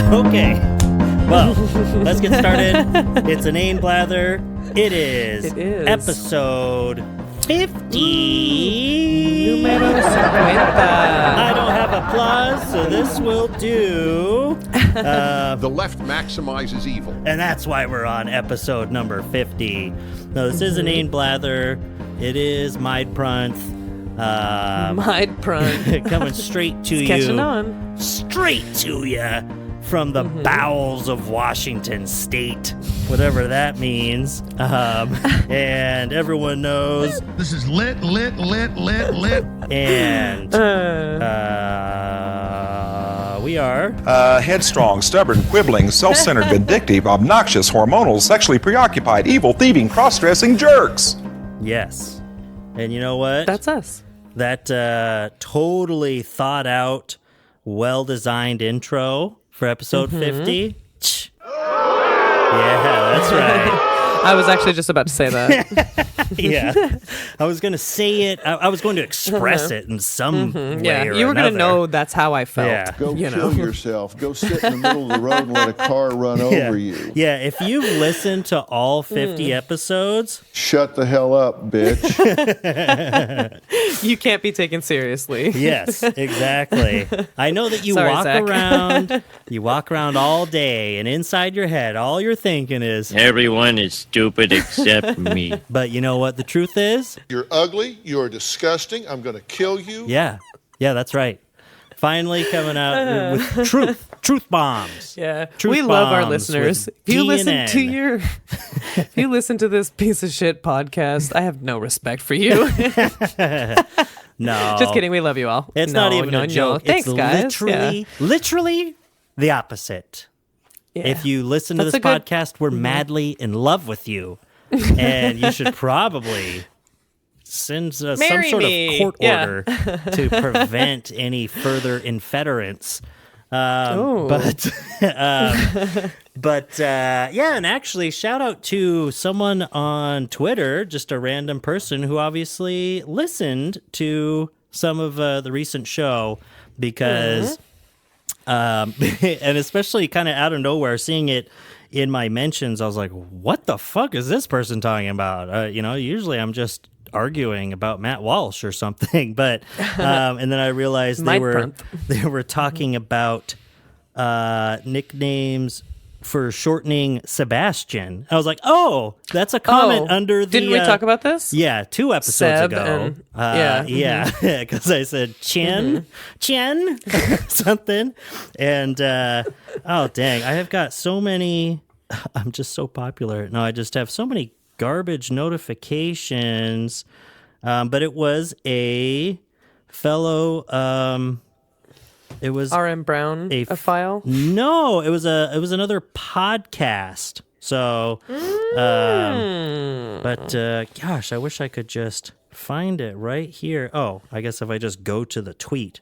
Okay. Well, let's get started. It's Inane Blather. It is episode 50. Número 50. I don't have applause, so this will do. The left maximizes evil. And that's why we're on episode number 50. No, this is Inane Blather. It is Mide Prunth. Coming straight to you. Catching on. Straight to you from the bowels of Washington State, whatever that means. And everyone knows This is lit. And we are headstrong, stubborn, quibbling, self-centered, vindictive, obnoxious, hormonal, sexually preoccupied, evil, thieving, cross-dressing jerks. Yes. And you know what? That's us. That totally thought out, well-designed intro for episode 50. Yeah, that's right. I was actually just about to say that. Yeah. I was going to say it. I was going to express it in some way Yeah, or you were going to another. know that's how I felt. Yeah. Go kill yourself. Go sit in the middle of the road and let a car run over you. Yeah, if you've listened to all 50 episodes... Shut the hell up, bitch. You can't be taken seriously. Yes, exactly. I know that you Sorry, walk Zach. around, all day, and inside your head, all you're thinking is... Everyone is stupid except me. But you know what the truth is? You're ugly. You're disgusting. I'm going to kill you. Yeah, that's right. Finally coming out with truth bombs. Yeah, Truth we love our bombs listeners. with If you listen DNN. to if you listen to this piece of shit podcast, I have no respect for you. No. Just kidding. We love you all. It's not even a joke. Thanks, it's guys. literally the opposite. Yeah. If you listen to That's this a good- podcast, we're madly in love with you. And you should probably send some Marry sort me. of court Yeah. order to prevent any further infederence. But and actually, shout out to someone on Twitter, just a random person who obviously listened to some of the recent show because, and especially kind of out of nowhere, seeing it in my mentions, I was like, what the fuck is this person talking about? Usually I'm just arguing about Matt Walsh or something, but and then I realized they were talking about nicknames for shortening Sebastian. I was like, oh, that's a comment under the... Didn't we talk about this? Yeah, 2 episodes Seb ago. and- Yeah, because I said Chen, something. And, oh, dang, I have got so many... I'm just so popular. No, I just have so many garbage notifications. But it was a fellow... it was R.M. Brown, a file? No, it was another podcast. So, but gosh, I wish I could just find it right here. Oh, I guess if I just go to the tweet.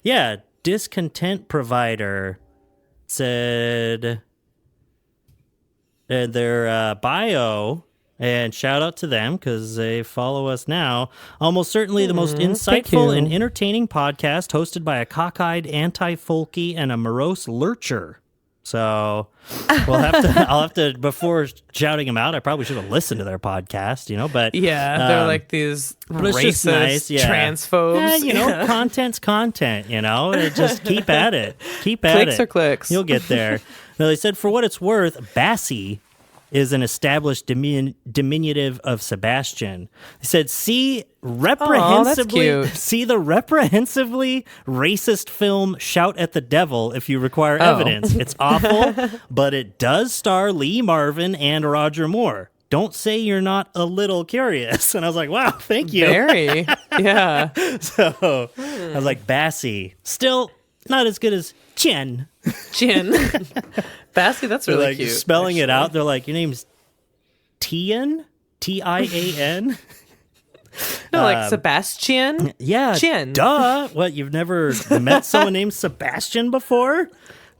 Yeah, Discontent Provider said their bio, and shout out to them because they follow us now. Almost certainly the most insightful and entertaining podcast hosted by a cockeyed anti-folky and a morose lurcher. So I'll have to, before shouting them out, I probably should have listened to their podcast, but Yeah, they're like these racist, nice, yeah. transphobes. Yeah, content's content, just keep at it. Clicks are clicks. You'll get there. Now, they said, for what it's worth, Bassie is an established diminutive of Sebastian. They said, see the reprehensively racist film Shout at the Devil if you require evidence. It's awful, but it does star Lee Marvin and Roger Moore. Don't say you're not a little curious. And I was like, wow, thank you. Very, yeah. So I was like, Bassie, still not as good as Chen. Bassie, that's really like cute. Spelling it out, they're like, your name's Tian? Tian? No, like Sebastian? Yeah. Chin. Duh. What, you've never met someone named Sebastian before?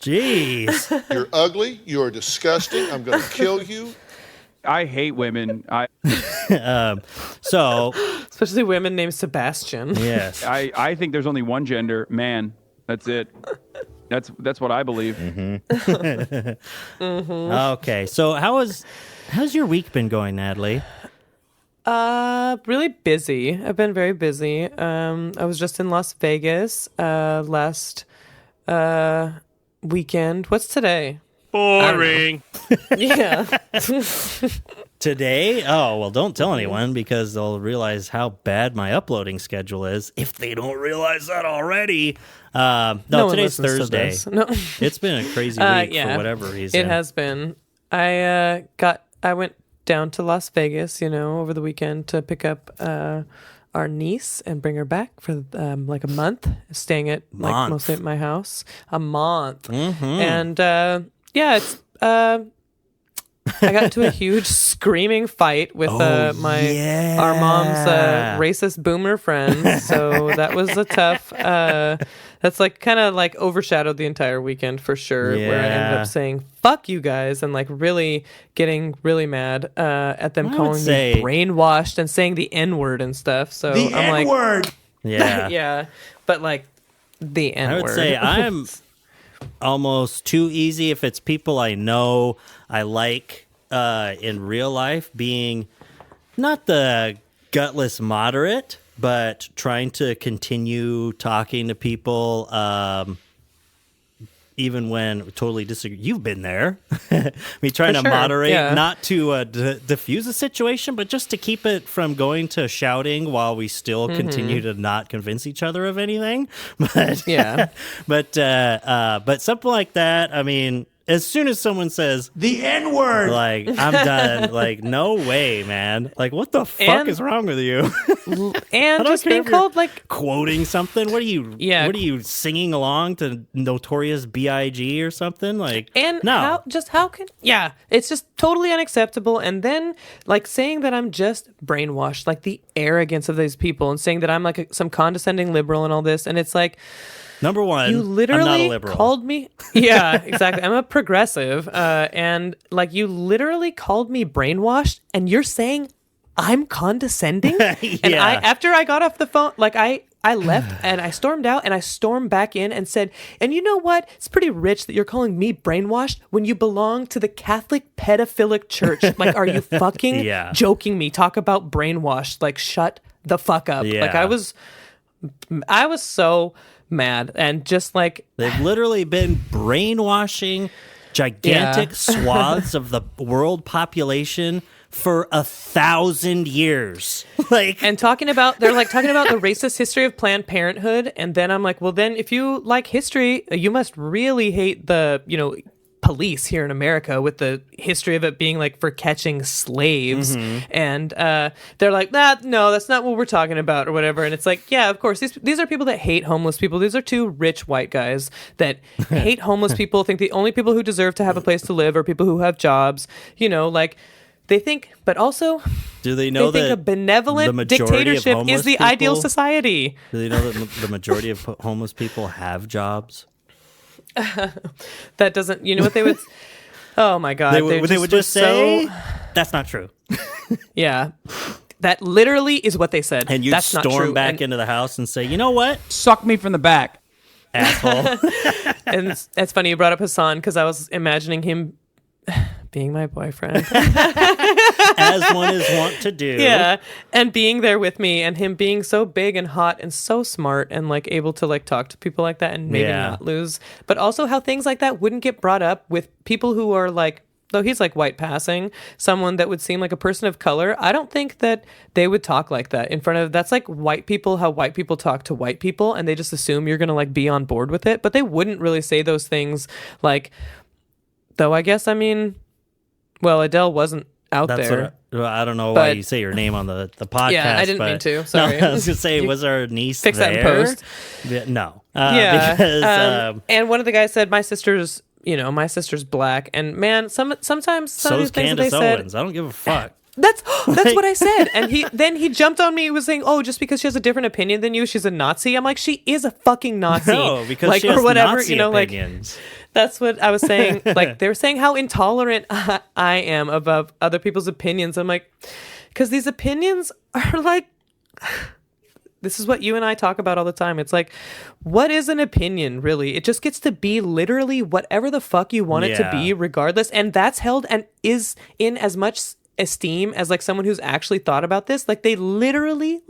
Jeez. You're ugly. You're disgusting. I'm going to kill you. I hate women. So, Especially women named Sebastian. yes. I think there's only one gender, man. That's it. That's what I believe. Okay, so how's your week been going, Natalie? Really busy. I've been very busy. I was just in Las Vegas last weekend. What's today? Boring. Yeah. Today? Oh, well, don't tell anyone because they'll realize how bad my uploading schedule is if they don't realize that already. No, one today's listens to Thursday. this. No. It's been a crazy week yeah. for whatever reason. It has been. I went down to Las Vegas, over the weekend to pick up our niece and bring her back for like a month, staying at like mostly at my house. A month. And yeah, it's I got into a huge screaming fight with our mom's racist boomer friends. So that was a tough. That's like kind of like overshadowed the entire weekend for sure. Where I ended up saying "fuck you guys" and like really getting really mad at them calling me brainwashed and saying the N-word and stuff. So the I'm N-word. like, yeah, yeah, but like the N-word. I would say I'm almost too easy if it's people I know I like in real life, being not the gutless moderate, but trying to continue talking to people even when we totally disagree. You've been there. Me trying to moderate, not to diffuse the situation, but just to keep it from going to shouting while we still continue to not convince each other of anything. But yeah, but something like that. I mean, as soon as someone says the N-word, like, I'm done. Like, no way, man. Like, what the fuck is wrong with you? And just being called like quoting something. What are you? Yeah. What are you singing along to Notorious B.I.G. or something? Like, and no. how can it's just totally unacceptable. And then like saying that I'm just brainwashed, like the arrogance of these people, and saying that I'm like some condescending liberal and all this, and it's like. Number one, you literally I'm not a liberal. called me. Yeah, exactly. I'm a progressive, and like you literally called me brainwashed, and you're saying I'm condescending. And after I got off the phone, like I left and I stormed out and I stormed back in and said, and you know what? It's pretty rich that you're calling me brainwashed when you belong to the Catholic pedophilic church. Like, are you fucking joking me? Talk about brainwashed. Like, shut the fuck up. Yeah. Like I was so mad, and just like they've literally been brainwashing gigantic swaths of the world population for 1,000 years. Like, and they're talking about the racist history of Planned Parenthood, and then I'm like, well, then if you like history, you must really hate the police here in America, with the history of it being like for catching slaves. And they're like, no, that's not what we're talking about or whatever. And it's like, yeah, of course, these are people that hate homeless people. These are two rich white guys that hate homeless people, think the only people who deserve to have a place to live are people who have jobs, like they think, but also do they know think that a benevolent dictatorship is the ideal society? Do they know that the majority of homeless people have jobs? That doesn't, what they would, oh my God. They would just say, that's not true. Yeah. That literally is what they said. And you'd that's not storm true. back into the house and say, you know what? Suck me from the back. Asshole. And it's funny you brought up Hassan, because I was imagining him being my boyfriend. As one is wont to do. Yeah. And being there with me, and him being so big and hot and so smart, and like able to like talk to people like that and maybe not lose. But also how things like that wouldn't get brought up with people who are like, though he's like white passing, someone that would seem like a person of color. I don't think that they would talk like that in front of, that's like white people, how white people talk to white people, and they just assume you're going to like be on board with it. But they wouldn't really say those things, like, though I guess, I mean, well, Adele wasn't out there. I don't know why you say your name on the podcast. Yeah, I didn't mean to. Sorry. No, I was going to say, was our niece fix there? That in post. Yeah, no. Because, and one of the guys said, my sister's black. And man, sometimes some of these things that they Owens. said. I don't give a fuck. That's what I said. And he jumped on me. He was saying, oh, just because she has a different opinion than you, she's a Nazi. I'm like, she is a fucking Nazi. No, because like, she has or whatever, Nazi opinions. Like, that's what I was saying. Like, they were saying how intolerant I am of other people's opinions. I'm like, because these opinions are like, this is what you and I talk about all the time. It's like, what is an opinion, really? It just gets to be literally whatever the fuck you want it to be, regardless. And that's held and is in as much esteem as like someone who's actually thought about this. Like they literally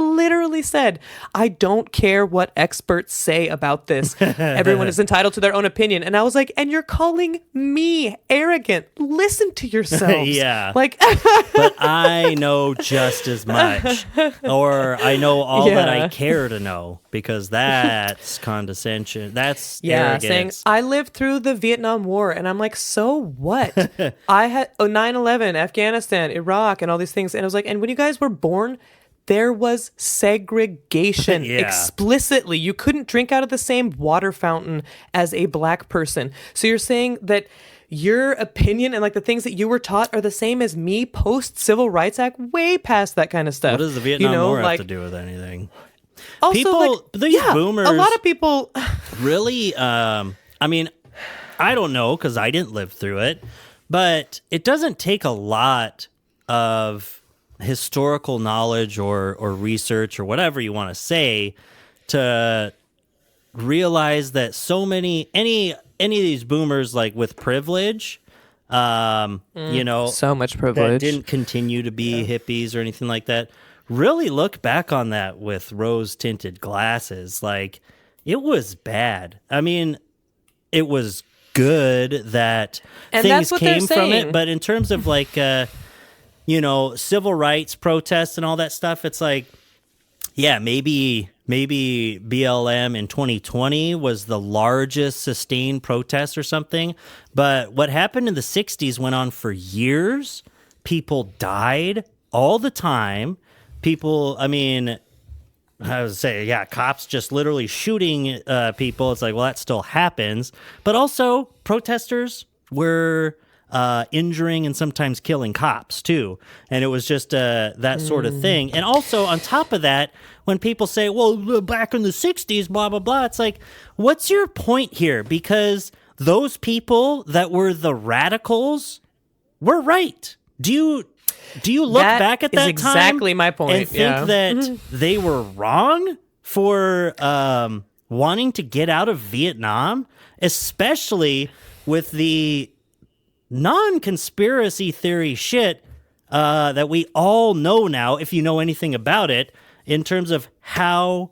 said, I don't care what experts say about this. Everyone is entitled to their own opinion. And I was like, and you're calling me arrogant. Listen to yourselves. Yeah. Like, but I know just as much, or I know all that I care to know, because that's condescension. That's arrogance. Saying I lived through the Vietnam War, and I'm like, so what? I had 9/11, Afghanistan, Iraq, and all these things, and I was like, and when you guys were born, there was segregation explicitly. You couldn't drink out of the same water fountain as a black person. So you're saying that your opinion and like the things that you were taught are the same as me post Civil Rights Act, way past that kind of stuff. What does the Vietnam War have to do with anything? Also, people, these boomers, a lot of people really, I mean, I don't know because I didn't live through it, but it doesn't take a lot of historical knowledge or research or whatever you want to say to realize that so many, any of these boomers like with privilege, you know, so much privilege, that didn't continue to be hippies or anything like that, really look back on that with rose-tinted glasses. Like, it was bad. I mean, it was good that things came from it, but in terms of like, you know, civil rights protests and all that stuff, it's like, yeah, maybe BLM in 2020 was the largest sustained protest or something, but what happened in the 60s went on for years. People died all the time. People, I mean, I would say, cops just literally shooting people. It's like, well, that still happens. But also, protesters were injuring and sometimes killing cops, too. And it was just that sort of thing. And also, on top of that, when people say, well, back in the 60s, blah, blah, blah, it's like, what's your point here? Because those people that were the radicals were right. Do you look back at that time? Exactly my point. And think that they were wrong for wanting to get out of Vietnam, especially with the non-conspiracy theory shit that we all know now, if you know anything about it, in terms of how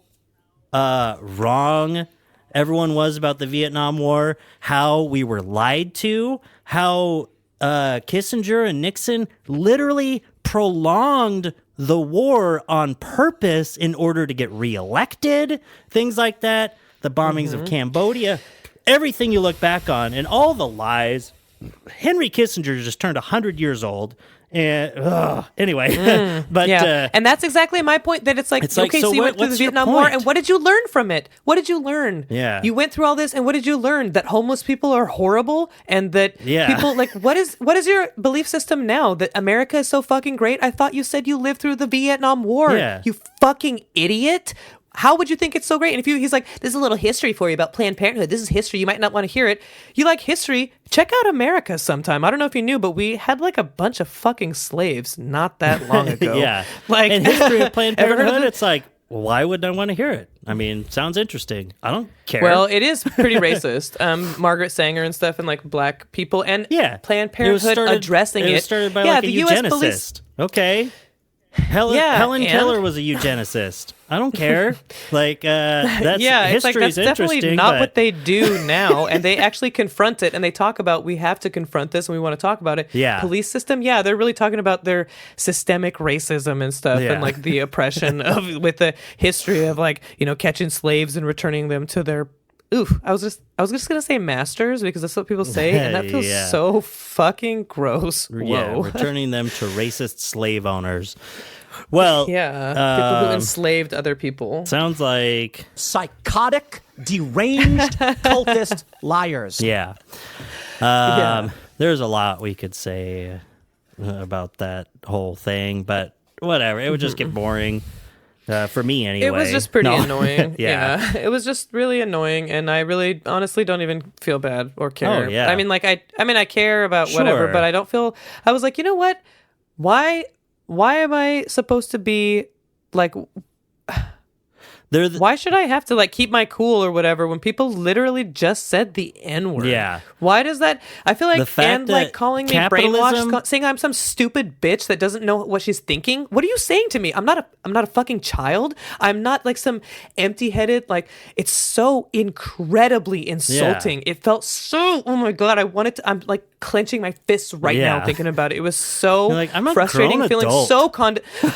wrong everyone was about the Vietnam War, how we were lied to, how Kissinger and Nixon literally prolonged the war on purpose in order to get reelected, things like that, the bombings of Cambodia, everything you look back on, and all the lies. Henry Kissinger just turned 100 years old. And anyway, but and that's exactly my point. That it's like okay, so you went through the Vietnam War, and what did you learn from it? What did you learn? Yeah, you went through all this, and what did you learn? That homeless people are horrible, and that people like what is your belief system now? That America is so fucking great? I thought you said you lived through the Vietnam War. Yeah. You fucking idiot. How would you think it's so great? And if he's like, this is a little history for you about Planned Parenthood. This is history. You might not want to hear it. You like history? Check out America sometime. I don't know if you knew, but we had like a bunch of fucking slaves not that long ago. Like, and history of Planned Parenthood, it's like, well, why would I want to hear it? I mean, sounds interesting. I don't care. Well, it is pretty racist. Margaret Sanger and stuff, and like black people, and Planned Parenthood addressing it. It was started by like a eugenicist. Okay. Helen Keller was a eugenicist. I don't care. Like, that's it's like that's definitely not what they do now. And they actually confront it, and they talk about we have to confront this, and we want to talk about it. Yeah, police system. Yeah, they're really talking about their systemic racism and stuff, and like the oppression of with the history of like catching slaves and returning them to their. Oof, I was just gonna say masters because that's what people say, and that feels so fucking gross. Yeah, returning them to racist slave owners. Well, people who enslaved other people. Sounds like psychotic, deranged, cultist liars. Yeah. There's a lot we could say about that whole thing, but whatever. It would just get boring. For me, anyway. It was just pretty annoying. It was just really annoying, and I really, honestly, don't even feel bad or care. Oh, yeah. I mean, I care about whatever, but I don't feel. I was like, you know what? Why am I supposed to be like? Why should I have to like keep my cool or whatever when people literally just said the N-word? Yeah. Why does that? I feel like, The fact and like that calling me capitalism- brainwashed, saying I'm some stupid bitch that doesn't know what she's thinking. What are you saying to me? I'm not a fucking child. I'm not like some empty-headed, like, it's so incredibly insulting. It felt so, oh my God, I'm like clenching my fists right now thinking about it. It was so You're like, I'm a frustrating, grown feeling adult. so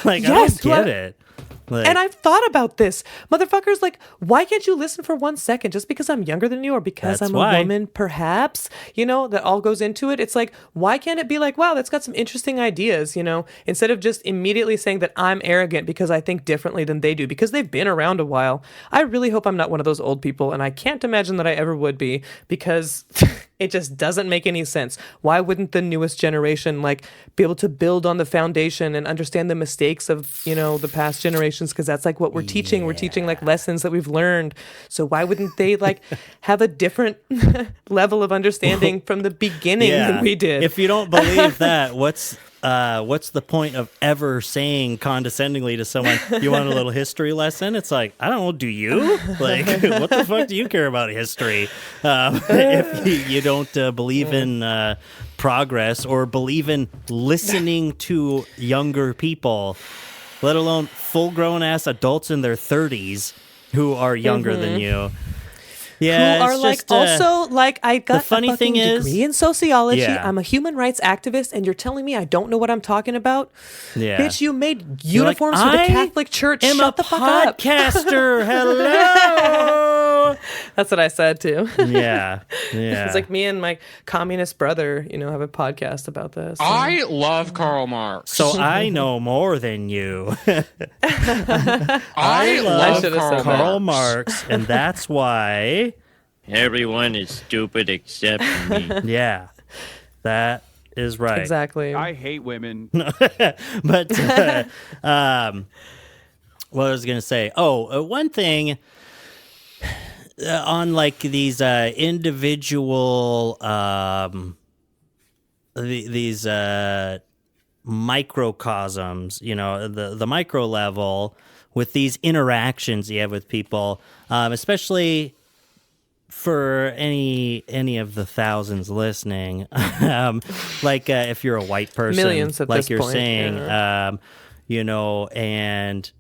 Like, yes, I don't get it. Like, and I've thought about this. Motherfuckers, like, why can't you listen for 1 second just because I'm younger than you or because That's I'm a why. woman, perhaps? You know, that all goes into it. It's like, why can't it be like, wow, that's got some interesting ideas, you know, instead of just immediately saying that I'm arrogant because I think differently than they do, because they've been around a while. I really hope I'm not one of those old people, and I can't imagine that I ever would be, because it just doesn't make any sense. Why wouldn't the newest generation, like, be able to build on the foundation and understand the mistakes of, you know, the past generations? Because that's like what we're teaching. We're teaching like lessons that we've learned. So why wouldn't they like have a different level of understanding from the beginning than we did? If you don't believe that, what's the point of ever saying condescendingly to someone, you want a little history lesson? It's like, I don't know, do you? Like, what the fuck do you care about history? If you don't believe in progress or believe in listening to younger people, let alone full-grown ass adults in their 30s who are younger than you. Yeah, who are it's like just, also like, I got funny a fucking thing is- degree in sociology. Yeah. I'm a human rights activist, and you're telling me I don't know what I'm talking about? Yeah. Bitch, you made You're like, uniforms for the "I Catholic Church. am Shut a the fuck up. podcaster. Hello. That's what I said too. Yeah. It's like me and my communist brother, you know, have a podcast about this. I love Karl Marx. So I know more than you. I love should've said Karl Marx, and that's why. Everyone is stupid except me. Yeah, that is right. Exactly. I hate women. But what I was gonna say. One thing on like these individual these microcosms, you know, the micro level with these interactions you have with people, especially for any of the thousands listening, like if you're a white person, Millions at like this you're point, saying, yeah. you know, and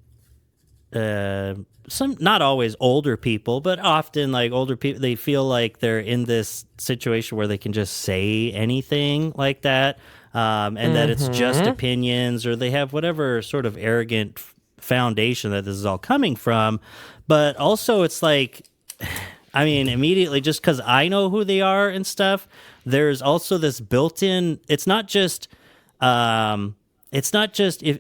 some, not always older people, but often like older people, they feel like they're in this situation where they can just say anything like that, and that it's just opinions, or they have whatever sort of arrogant foundation that this is all coming from. But also it's like, I mean, immediately, just because I know who they are and stuff, there's also this built-in. It's not just if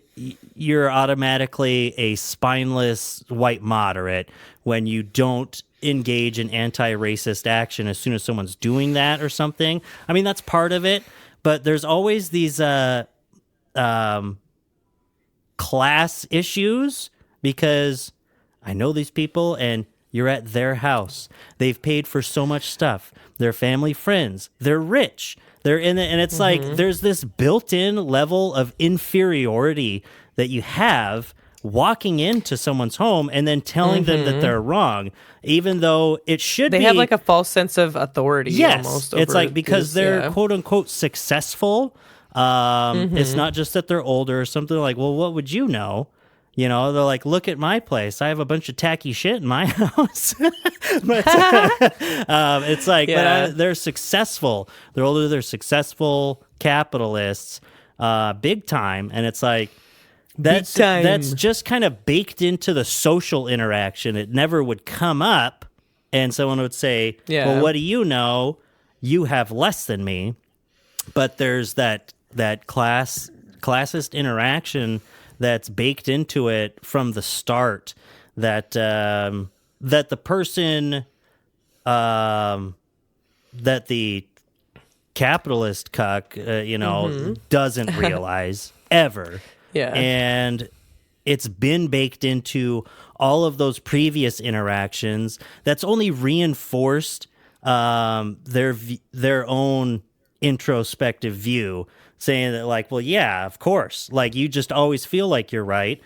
you're automatically a spineless white moderate when you don't engage in anti-racist action as soon as someone's doing that or something. I mean, that's part of it, but there's always these class issues, because I know these people and you're at their house. They've paid for so much stuff. They're family friends. They're rich. They're in it, and it's like there's this built-in level of inferiority that you have walking into someone's home and then telling them that they're wrong, even though it should be. They have like a false sense of authority. Yes, almost it's over like because they're quote unquote successful. It's not just that they're older or something. Like, well, what would you know? You know, they're like, look at my place. I have a bunch of tacky shit in my house. But it's like, but they're successful. They're older. They're successful capitalists, big time. And it's like, that's just kind of baked into the social interaction. It never would come up, and someone would say, well, what do you know? You have less than me. But there's that classist interaction that's baked into it from the start, that that the person that the capitalist cuck doesn't realize ever. Yeah. And it's been baked into all of those previous interactions. That's only reinforced their own introspective view, saying that like, well, yeah, of course, like you just always feel like you're right.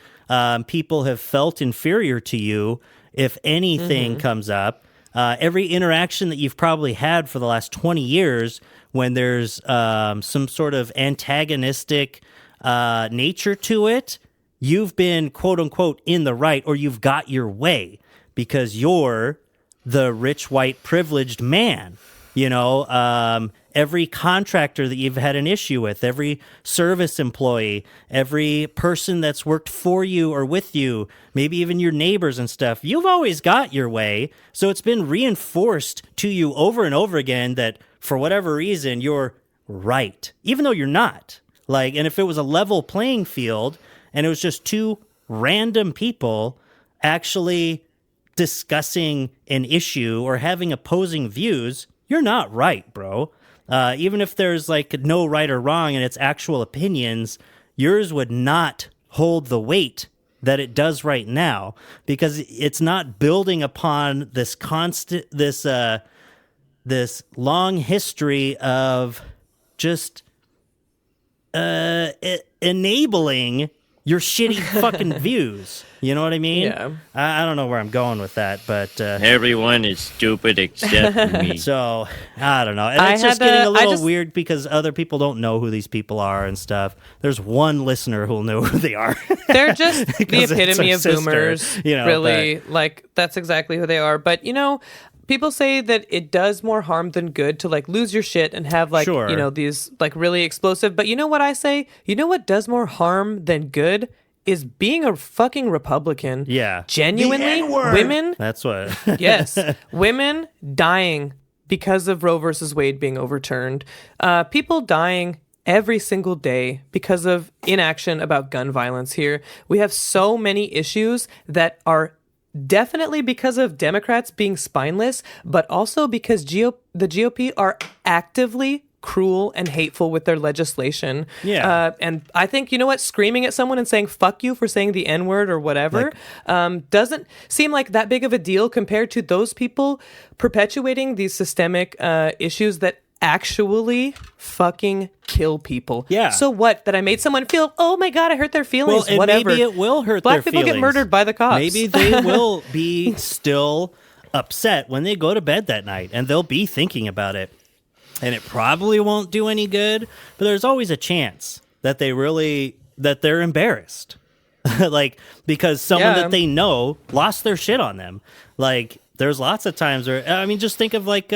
People have felt inferior to you if anything comes up. Every interaction that you've probably had for the last 20 years, when there's some sort of antagonistic nature to it, you've been quote unquote in the right, or you've got your way because you're the rich, white, privileged man. You know, every contractor that you've had an issue with, every service employee, every person that's worked for you or with you, maybe even your neighbors and stuff, you've always got your way. So it's been reinforced to you over and over again that for whatever reason, you're right, even though you're not. Like, and if it was a level playing field and it was just two random people actually discussing an issue or having opposing views, you're not right, bro. Even if there's like no right or wrong and it's actual opinions, yours would not hold the weight that it does right now because it's not building upon this constant, this long history of just enabling your shitty fucking views. You know what I mean? Yeah. I don't know where I'm going with that, but Everyone is stupid except me. so I don't know. And it's just getting a little weird because other people don't know who these people are and stuff. There's one listener who'll know who they are. They're just the epitome of boomers. You know, really, like that's exactly who they are. But you know, people say that it does more harm than good to like lose your shit and have like Sure. you know these like really explosive. But you know what I say? You know what does more harm than good is being a fucking Republican. Yeah. Genuinely, women. That's what. Yes, women dying because of Roe versus Wade being overturned. People dying every single day because of inaction about gun violence here. We have so many issues that are definitely because of Democrats being spineless, but also because the GOP are actively cruel and hateful with their legislation. Yeah. And I think, you know what, screaming at someone and saying fuck you for saying the N-word or whatever doesn't seem like that big of a deal compared to those people perpetuating these systemic issues that actually fucking kill people. Yeah. So what? That I made someone feel, oh my God, I hurt their feelings. Well, and whatever. maybe it will hurt Black their people feelings. get murdered by the cops. Maybe they will be still upset when they go to bed that night, and they'll be thinking about it. And it probably won't do any good, but there's always a chance that they're embarrassed. Like, because someone that they know lost their shit on them. Like, there's lots of times where, I mean, just think of like,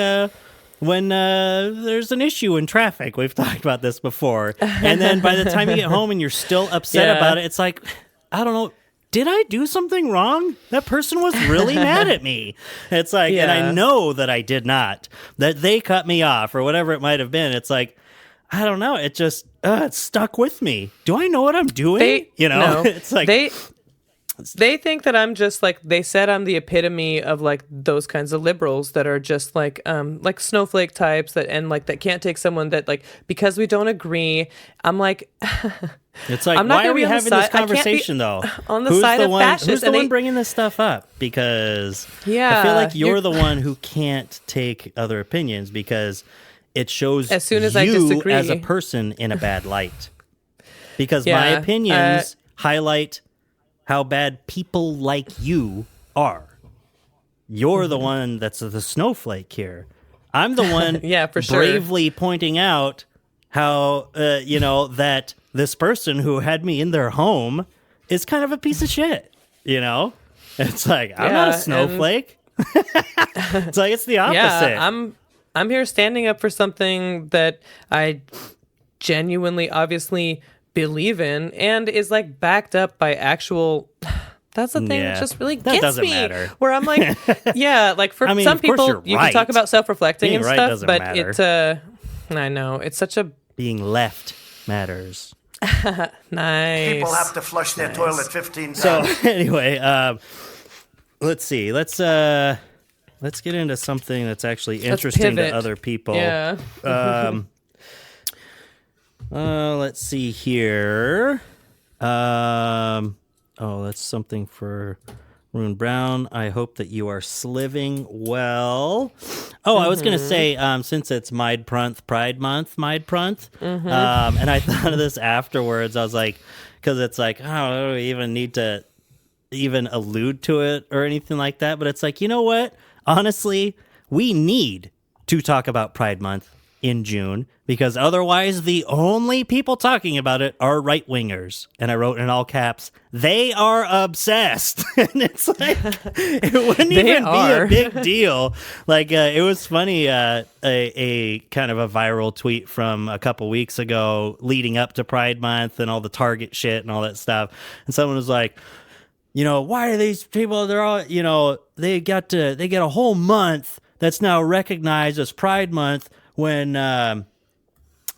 when there's an issue in traffic. We've talked about this before. And then by the time you get home and you're still upset about it, it's like, I don't know, did I do something wrong? That person was really mad at me. It's like, and I know that I did not, that they cut me off or whatever it might have been. It's like, I don't know. It just, it stuck with me. Do I know what I'm doing? No, it's like, they think that I'm just like, they said I'm the epitome of like those kinds of liberals that are just like snowflake types that, and like, that can't take someone that like, because we don't agree. I'm like, it's like, I'm not why are we be having this conversation though? On the side of fascists. Who's the one bringing this stuff up? Because I feel like you're the one who can't take other opinions because it shows as soon as you I disagree as a person in a bad light. Because my opinions highlight how bad people like you are. You're the one that's the snowflake here. I'm the one for sure. bravely pointing out how, that this person who had me in their home is kind of a piece of shit, you know? It's like, I'm not a snowflake. It's like, it's the opposite. Yeah, I'm here standing up for something that I genuinely, obviously believe in and is like backed up by actual. That's the thing that just really gets me. Matter. Where I'm like, like for some people, you can talk about self-reflecting and stuff, but matter. I know it's such a being left matters. Nice. People have to flush their toilet 15 times. So anyway, let's see. Let's get into something that's actually interesting to other people. Yeah. Let's see here. That's something for Rune Brown, I hope that you are sliving well. Oh, I was going to say, since it's Pride Month, and I thought of this afterwards. I was like, because it's like, oh, I don't even need to even allude to it or anything like that. But it's like, you know what? Honestly, we need to talk about Pride Month in June, because otherwise the only people talking about it are right-wingers. And I wrote in all caps, they are obsessed. And it's like, it wouldn't even be a big deal. Like, it was funny, a kind of a viral tweet from a couple weeks ago leading up to Pride Month and all the Target shit and all that stuff. And someone was like, why are these people, they're all, they get a whole month that's now recognized as Pride Month, when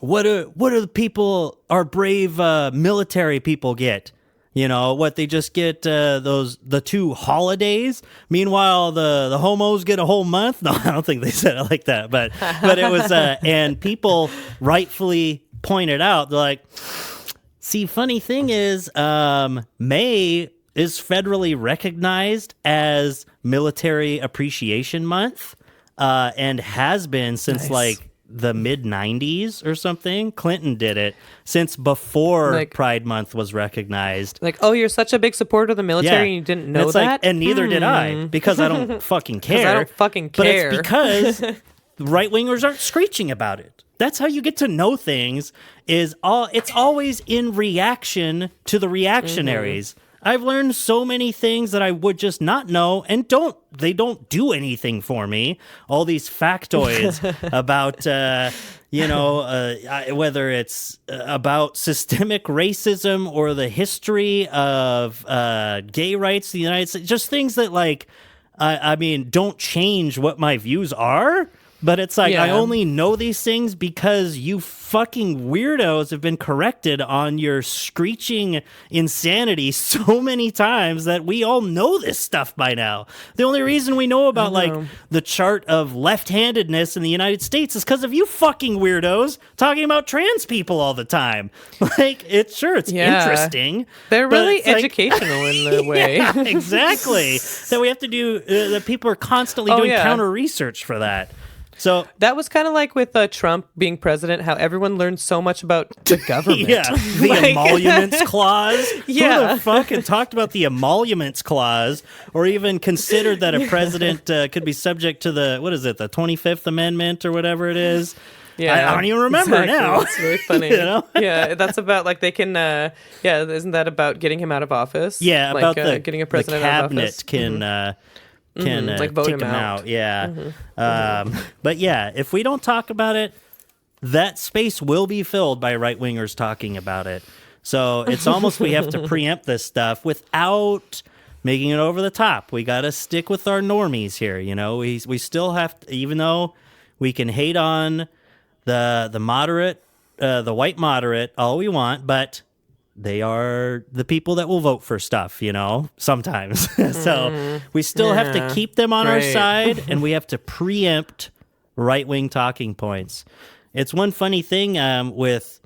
what do the people, our brave military people get? What they just get the 2 holidays. Meanwhile, the homos get a whole month. No, I don't think they said it like that. But it was and people rightfully pointed out, they're like, see, funny thing is, May is federally recognized as Military Appreciation Month, and has been since like the mid 90s or something. Clinton did it since before Pride Month was recognized. Like, oh, you're such a big supporter of the military and you didn't know that? Like, and neither did I, because I don't fucking care. I don't fucking care. But it's because right-wingers aren't screeching about it. That's how you get to know things, it's always in reaction to the reactionaries. I've learned so many things that I would just not know, and they don't do anything for me. All these factoids about, whether it's about systemic racism or the history of gay rights in the United States, just things that, like, I mean, don't change what my views are. But it's like, I only know these things because you fucking weirdos have been corrected on your screeching insanity so many times that we all know this stuff by now. The only reason we know about, like, the chart of left-handedness in the United States is because of you fucking weirdos talking about trans people all the time. Like, it's interesting. They're really educational in the way. Yeah, exactly. That we have to do, that people are constantly doing counter research for that. So that was kind of like with Trump being president, how everyone learned so much about the government. The emoluments clause. Who the fuck had talked about the emoluments clause, or even considered that a president could be subject to the 25th Amendment or whatever it is? Yeah, I don't even remember now. It's really funny. Yeah, that's about, like, they can. Isn't that about getting him out of office? Yeah, like, about getting a president out of office. The cabinet can like vote take him out. But yeah, if we don't talk about it, that space will be filled by right-wingers talking about it. So it's almost, we have to preempt this stuff without making it over the top. We got to stick with our normies here. We still have to, even though we can hate on the moderate, the white moderate all we want, but they are the people that will vote for stuff, sometimes. So we still have to keep them on our side, and we have to preempt right-wing talking points. It's one funny thing with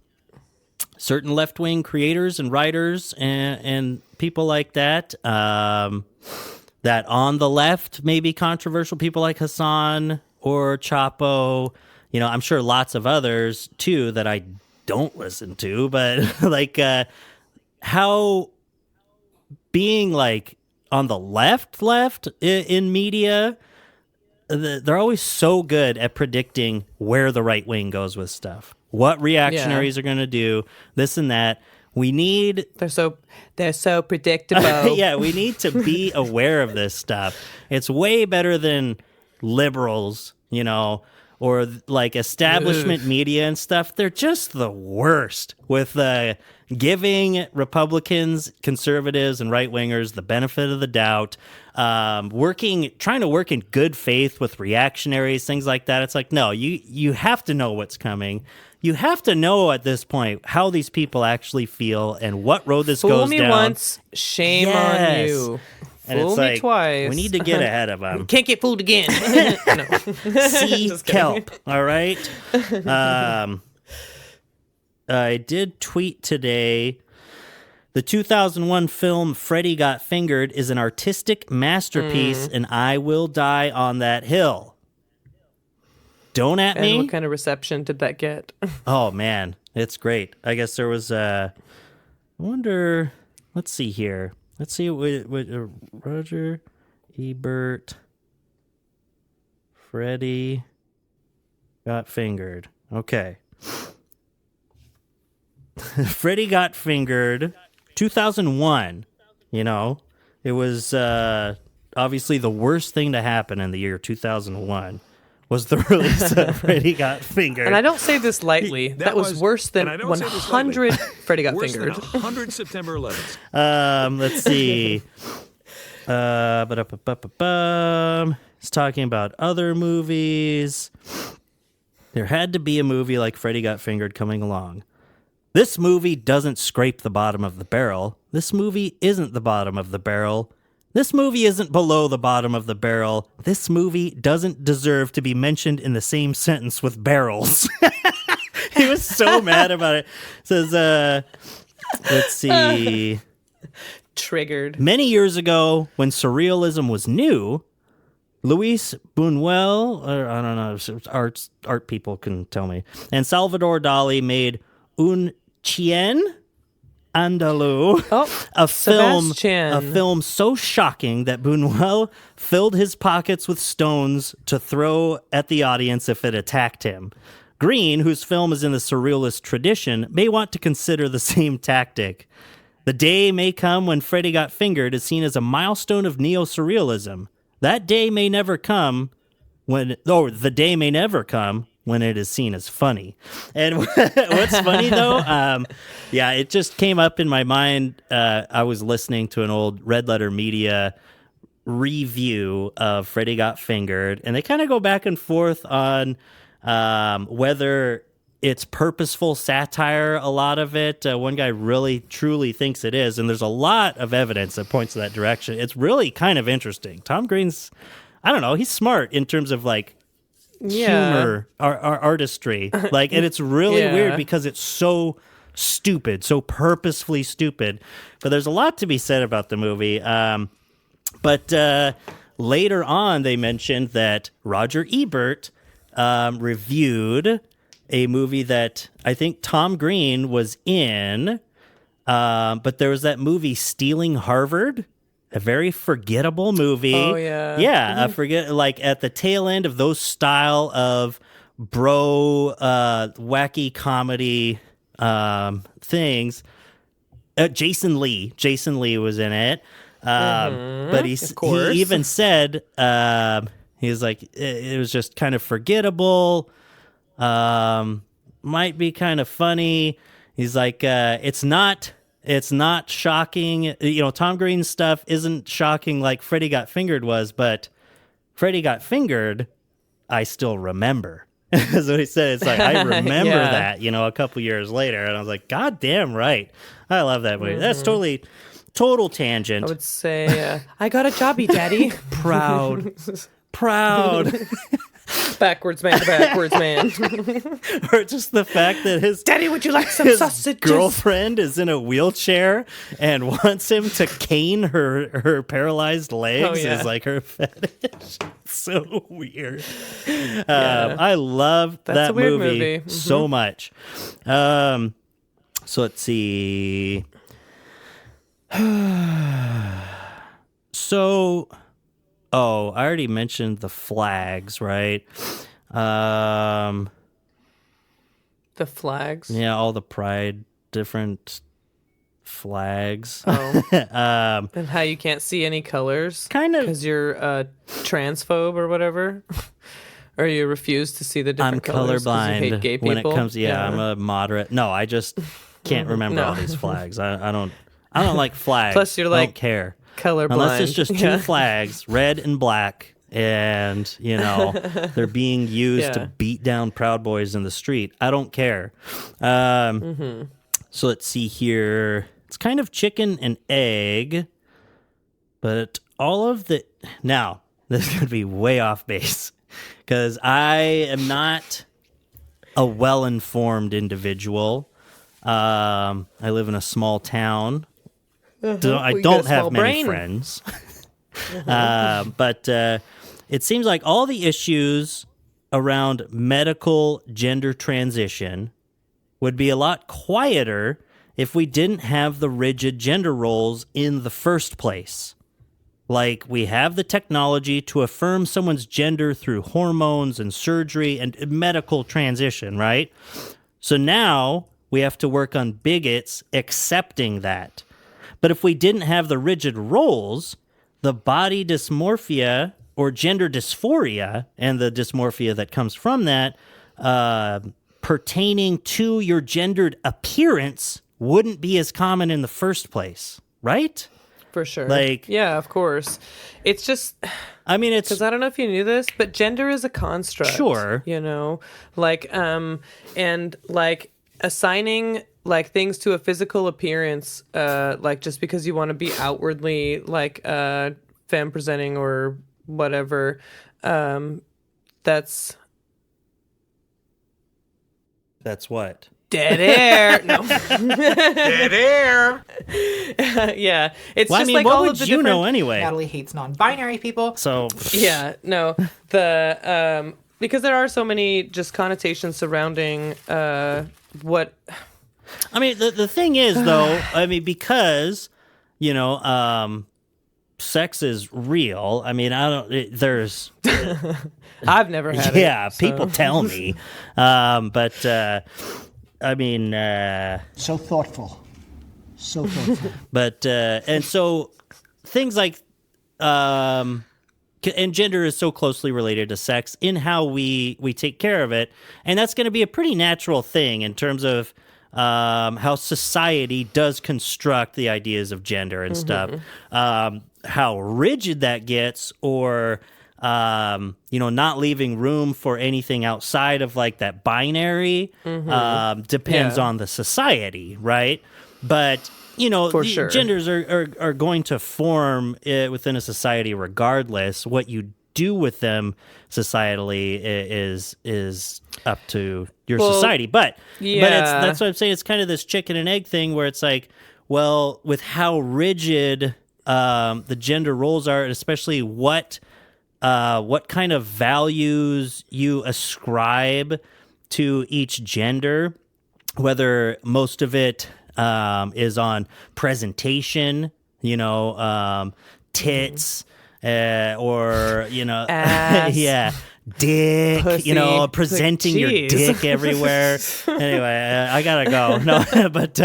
certain left-wing creators and writers and people like that, that on the left may be controversial, people like Hassan or Chapo. I'm sure lots of others, too, that I don't listen to, but like how being like on the left in media, they're always so good at predicting where the right wing goes with stuff, what reactionaries are going to do, this and that. We need they're so predictable. Yeah, we need to be aware of this stuff. It's way better than liberals, or like establishment media and stuff. They're just the worst with giving Republicans, conservatives, and right-wingers the benefit of the doubt, trying to work in good faith with reactionaries, things like that. It's like, no, you have to know what's coming. You have to know at this point how these people actually feel and what road this goes down. Fool me once, shame on you. And Fool it's me like, twice. We need to get ahead of them. Can't get fooled again. See kelp, all right? I did tweet today The 2001 film Freddy Got Fingered is an artistic masterpiece, and I will die on that hill. Don't at me. And what kind of reception did that get? Oh, man. It's great. I guess there was I wonder, let's see here. Let's see what Roger Ebert, Freddy Got Fingered. Okay. Freddy Got Fingered, 2001. You know, it was obviously the worst thing to happen in the year 2001 was the release of Freddy Got Fingered. And I don't say this lightly. That was worse than 100 Freddy Got worse Fingered. Than 100 September 11th. Let's see. It's talking about other movies. There had to be a movie like Freddy Got Fingered coming along. This movie doesn't scrape the bottom of the barrel. This movie isn't the bottom of the barrel. This movie isn't below the bottom of the barrel. This movie doesn't deserve to be mentioned in the same sentence with barrels. He was so mad about it. It says, let's see. Triggered. Many years ago, when surrealism was new, Luis Buñuel, or I don't know, art people can tell me, and Salvador Dali made Un Chien Andalou, a film so shocking that Buñuel filled his pockets with stones to throw at the audience if it attacked him. Green, whose film is in the surrealist tradition, may want to consider the same tactic. The day may come when Freddy Got Fingered is seen as a milestone of neo-surrealism. That day may never come the day may never come when it is seen as funny. And what's funny, though, it just came up in my mind. I was listening to an old Red Letter Media review of Freddy Got Fingered, and they kind of go back and forth on whether it's purposeful satire, a lot of it. One guy really, truly thinks it is, and there's a lot of evidence that points to that direction. It's really kind of interesting. Tom Green's, I don't know, he's smart in terms of, like, humor, our artistry, like, and it's really weird because it's so stupid, so purposefully stupid. But there's a lot to be said about the movie. But later on, they mentioned that Roger Ebert reviewed a movie that I think Tom Green was in, but there was that movie Stealing Harvard. A very forgettable movie. Oh, yeah. Yeah, I forget, like, at the tail end of those style of wacky comedy things. Jason Lee was in it. But he even said, he was like, it was just kind of forgettable, might be kind of funny. He's like, it's not shocking. You know, Tom Green's stuff isn't shocking like Freddy Got Fingered was, but Freddy Got Fingered, I still remember. That's what he said. It's like, I remember that, you know, a couple years later. And I was like, God damn right. I love that movie. That's total tangent. I would say, I got a jobby, Daddy. Proud. Backwards man. Or just the fact that his Daddy, would you like some sausages? Girlfriend is in a wheelchair and wants him to cane her paralyzed legs is like her fetish. So weird. I love that movie so much. So let's see. I already mentioned the flags, right? The flags? Yeah, all the pride, different flags. Oh. And how you can't see any colors? Kind of. Because you're a transphobe or whatever? Or you refuse to see the different colors? I'm colorblind you hate gay people? when it comes. Yeah, I'm a moderate. No, I just can't remember all these flags. I don't like flags. Plus, you're like, I don't care. Colorblind. Unless it's just two flags, red and black, and, you know, they're being used to beat down Proud Boys in the street. I don't care. So let's see here. It's kind of chicken and egg, but all of the... Now, this is going to be way off base, because I am not a well-informed individual. I live in a small town I We don't get a have small many brain. friends. But it seems like all the issues around medical gender transition would be a lot quieter if we didn't have the rigid gender roles in the first place. Like, we have the technology to affirm someone's gender through hormones and surgery and medical transition, right? So now we have to work on bigots accepting that. But if we didn't have the rigid roles, the body dysmorphia or gender dysphoria and the dysmorphia that comes from that pertaining to your gendered appearance wouldn't be as common in the first place, right? For sure. Like, yeah, of course. It's just, I mean, it's because I don't know if you knew this, but gender is a construct. Sure. You know, like, and like assigning like things to a physical appearance, like just because you want to be outwardly like femme presenting or whatever, that's what? dead air. No. Dead air. Yeah. It's Well, I just mean, like what all would of the you know different- anyway? Natalie hates non-binary people. So Yeah, no. The because there are so many just connotations surrounding what I mean, the thing is, though, I mean, because, you know, sex is real. I mean, there's... I've never had it. Yeah, so. people tell me. But, I mean... So thoughtful. So thoughtful. But, and so things like... and gender is so closely related to sex in how we take care of it. And that's going to be a pretty natural thing in terms of how society does construct the ideas of gender and stuff. How rigid that gets, or you know, not leaving room for anything outside of like that binary depends on the society, right? But you know, For the sure. genders are going to form within a society regardless. What you do with them societally is up to your society. But that's what I'm saying. It's kind of this chicken and egg thing where it's like, well, with how rigid the gender roles are, and especially what kind of values you ascribe to each gender, whether most of it is on presentation, you know, tits, or, you know, Ass, yeah, dick, pussy. you know, presenting your Jeez. dick everywhere. Anyway, I gotta go. No, but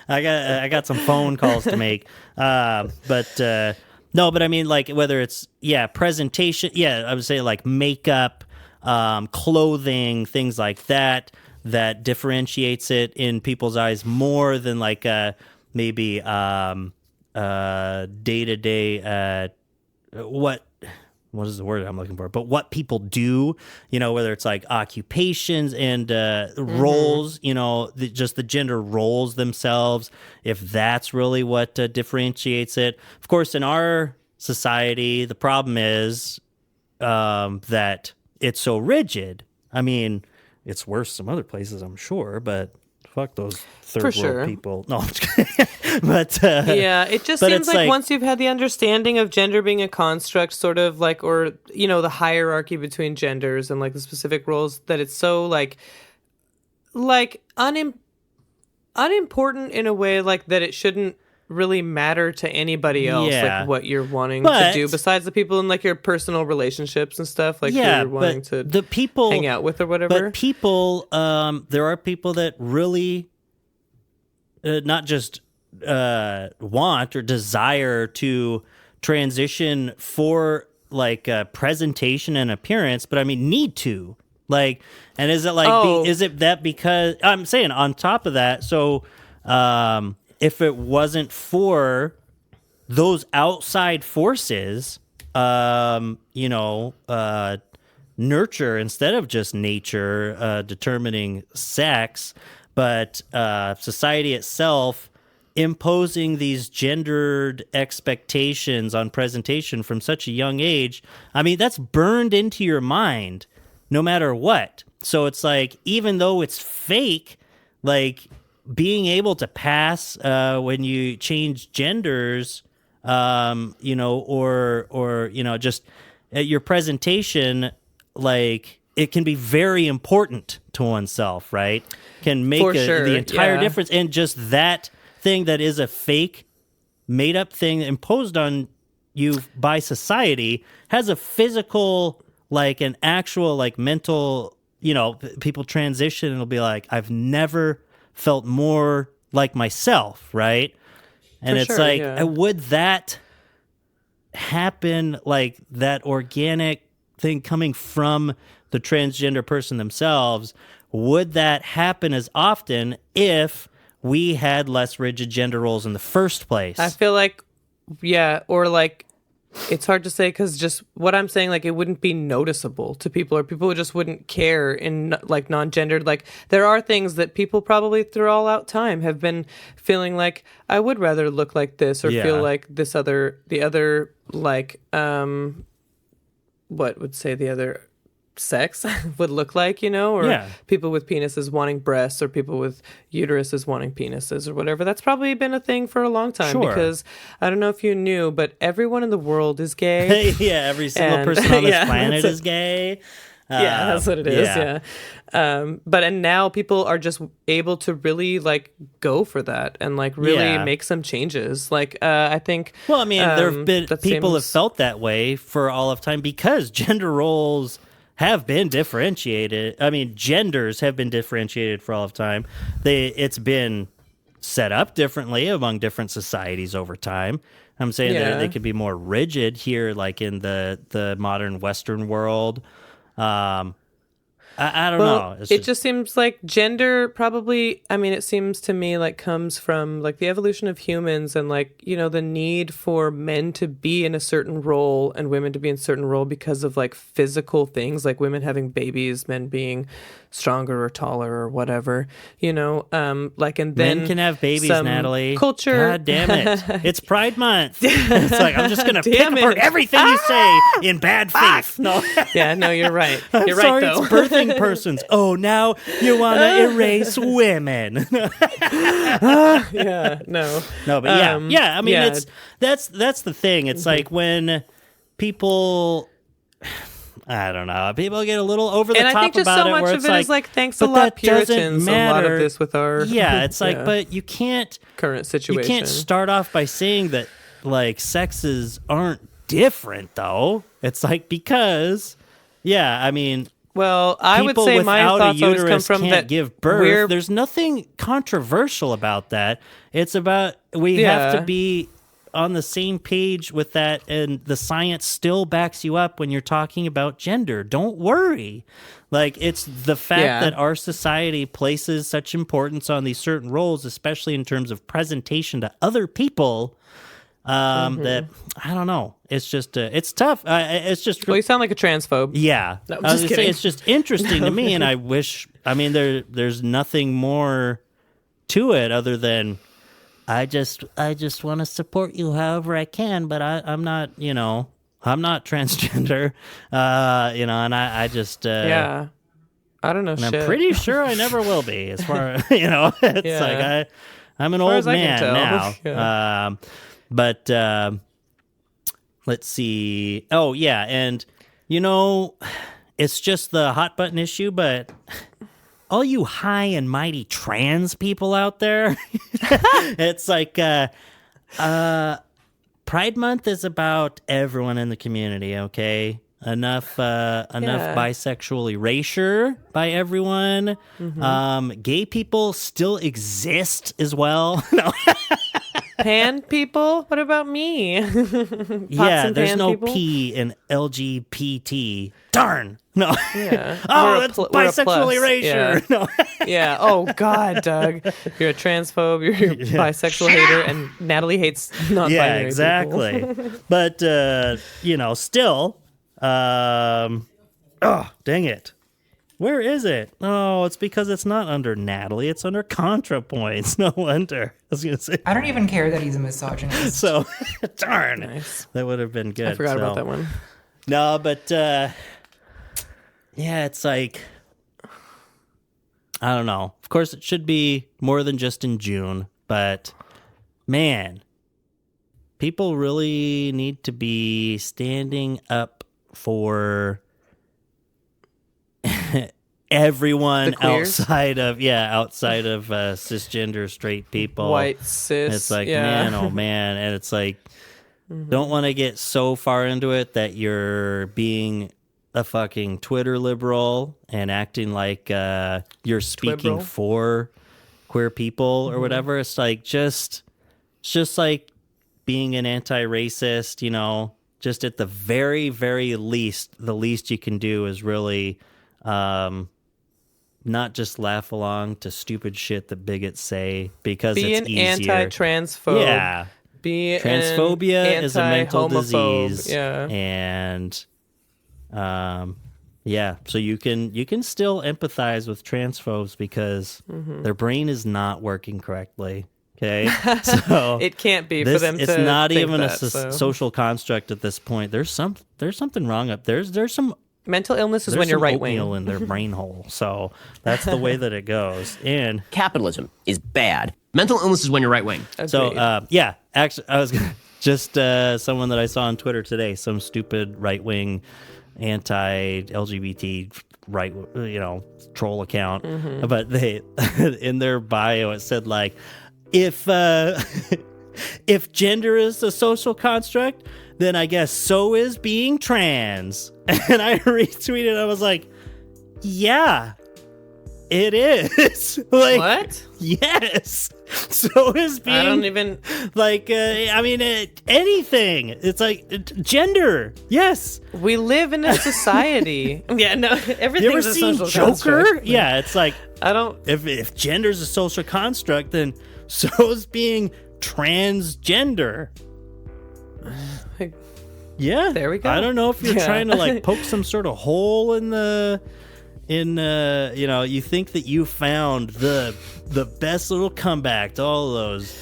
I got some phone calls to make. No, but I mean, like, whether it's presentation, I would say like makeup, clothing, things like that differentiates it in people's eyes more than like maybe day-to-day what is the word I'm looking for? But what people do, you know, whether it's like occupations and roles, you know, just the gender roles themselves, if that's really what differentiates it. Of course, in our society, the problem is that it's so rigid. I mean, it's worse some other places, I'm sure, but fuck those third world sure. people. No, I'm just kidding. But yeah, it just but seems it's like once you've had the understanding of gender being a construct, sort of like, or you know, the hierarchy between genders and like the specific roles, that it's so like unimportant in a way, like that it shouldn't really matter to anybody else, like what you're wanting to do besides the people in like your personal relationships and stuff, like you're wanting to the people hang out with or whatever. But people, there are people that really not just want or desire to transition for like presentation and appearance, but I mean need to, like, and is it like is it that because I'm saying on top of that, so if it wasn't for those outside forces, you know, nurture instead of just nature determining sex, but society itself imposing these gendered expectations on presentation from such a young age, I mean, that's burned into your mind no matter what. So it's like, even though it's fake, like, being able to pass when you change genders, you know, or you know, just at your presentation, like it can be very important to oneself, right? Can make the entire difference. And just that thing that is a fake, made up thing imposed on you by society has a physical, like an actual, like mental, you know, people transition and it'll be like, I've never felt more like myself, right? And it's like, would that happen, like that organic thing coming from the transgender person themselves? Would that happen as often if we had less rigid gender roles in the first place? I feel like, or like, it's hard to say because just what I'm saying, like it wouldn't be noticeable to people, or people just wouldn't care in like non-gendered. Like there are things that people probably through all out time have been feeling like I would rather look like this or feel like the other like what would say the other sex would look like, you know, or people with penises wanting breasts or people with uteruses wanting penises or whatever. That's probably been a thing for a long time because I don't know if you knew, but everyone in the world is gay. Every single person on this planet is gay. That's what it is. But now people are just able to really like go for that and like really make some changes. Like I think. Well, I mean, there have been people have felt that way for all of time because gender roles have been differentiated. I mean, genders have been differentiated for all of time. It's been set up differently among different societies over time. I'm saying that they could be more rigid here, like in the modern Western world. I don't know. It just seems like gender probably, I mean, it seems to me like comes from like the evolution of humans and like, you know, the need for men to be in a certain role and women to be in a certain role because of like physical things, like women having babies, men being stronger or taller or whatever, you know, like, and then men can have babies, Natalie. Culture. God damn it. It's Pride Month. It's like, I'm just going to pick apart everything you say in bad faith. No. No, you're right. You're right, though. It's birthing persons. Oh, now you want to erase women. No, but I mean, that's the thing. It's like when people, I don't know, people get a little over the top about it. And I think just so much of it is like, thanks a lot, Puritans, a lot of this with our... Yeah, it's like, but you can't... Current situation. You can't start off by saying that, like, sexes aren't different, though. It's like, because, I mean... Well, I would say my thoughts always come from can't that give birth. There's nothing controversial about that. It's about we have to be on the same page with that, and the science still backs you up when you're talking about gender. Don't worry. Like, it's the fact that our society places such importance on these certain roles, especially in terms of presentation to other people, that I don't know. It's just it's tough. It's just you sound like a transphobe. Yeah, no, I'm just kidding. It's just interesting to me, and I wish. I mean, there's nothing more to it other than I just want to support you however I can, but I'm not. You know, I'm not transgender. You know, and I just I don't know. And shit. I'm pretty sure I never will be. As far you know, it's like I'm an old man now. But let's see. Oh, yeah. And, you know, it's just the hot button issue, but all you high and mighty trans people out there, it's like Pride Month is about everyone in the community, okay? Enough bisexual erasure by everyone. Gay people still exist as well. No. Pan people? What about me? There's no people? P in LGBT. Darn. No. Yeah. It's bisexual erasure. Yeah. No. Oh, God, Doug. You're a transphobe. You're a bisexual hater, and Natalie hates non-binary Yeah, exactly. people. But, you know, still, oh, dang it. Where is it? Oh, it's because it's not under Natalie. It's under ContraPoints. No wonder. I was going to say. I don't even care that he's a misogynist. So, darn. Nice. That would have been good. I forgot about that one. No, but, yeah, it's like, I don't know. Of course, it should be more than just in June, but man, people really need to be standing up for everyone outside of cisgender straight people, white cis. It's like, man, oh man, and it's like, don't want to get so far into it that you're being a fucking Twitter liberal and acting like you're speaking for queer people or whatever. It's like it's just like being an anti-racist, you know. Just at the very, very least, the least you can do is really not just laugh along to stupid shit that bigots say, because be it's an easier. Anti-transphobe. Yeah. Be Transphobia is a mental anti-homophobe. disease. Yeah. And so you can still empathize with transphobes because their brain is not working correctly. Okay, so it can't be for them to. It's not think even that, social construct at this point. There's something wrong up there's some mental illness is when you're right wing in their brain hole. So that's the way that it goes. And capitalism is bad. Mental illness is when you're right wing. So actually, I was just someone that I saw on Twitter today, some stupid right wing anti-LGBT troll account, but they in their bio it said like, if gender is a social construct, then I guess so is being trans. And I retweeted, I was like, yeah, it is. Like, what? Yes. So is being. I don't even anything. It's like gender. Yes. We live in a society. Yeah, no, everything's you ever a seen social Joker? construct. Yeah, it's like, I don't. If gender's a social construct, then so is being transgender. Yeah. There we go. I don't know if you're trying to like poke some sort of hole in you think that you found the best little comeback to all those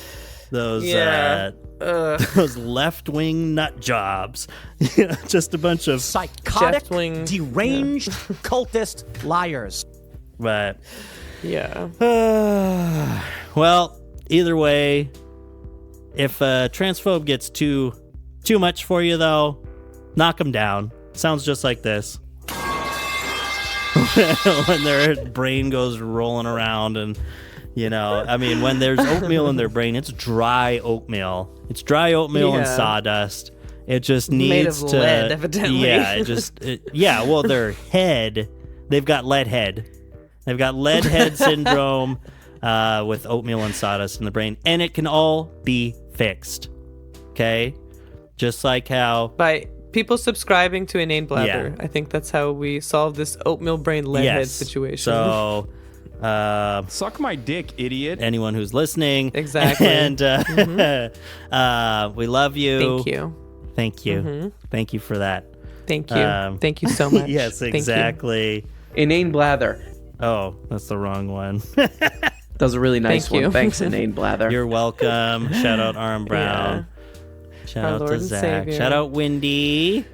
left-wing nut jobs. Just a bunch of psychotic, deranged, cultist liars. But yeah. Well, either way, if a transphobe gets too much for you, though, knock them down. Sounds just like this. When their brain goes rolling around and, when there's oatmeal in their brain, it's dry oatmeal. It's dry oatmeal and sawdust. It just needs made of lead, evidently. Yeah, well, their head, they've got lead head. They've got lead head syndrome with oatmeal and sawdust in the brain, and it can all be fixed. Okay? Just like how... By people subscribing to Inane Blather. Yeah. I think that's how we solve this oatmeal brain lead head situation. So... suck my dick, idiot. Anyone who's listening. Exactly. And we love you. Thank you. Thank you for that. Thank you. Thank you so much. Yes, exactly. Inane Blather. Oh, that's the wrong one. That was a really nice one. Thanks, Inane Blather. You're welcome. Shout out Arm Brown. Yeah. Shout out to Zach. Savior. Shout out Wendy.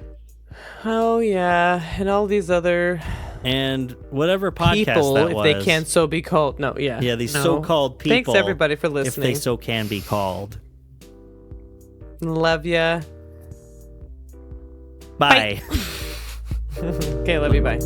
Oh, yeah. And all these other... And whatever podcast people, that if was. they can so be called. No, yeah. Yeah, these so-called people. Thanks, everybody, for listening. If they so can be called. Love ya. Bye. Okay, love you. Bye.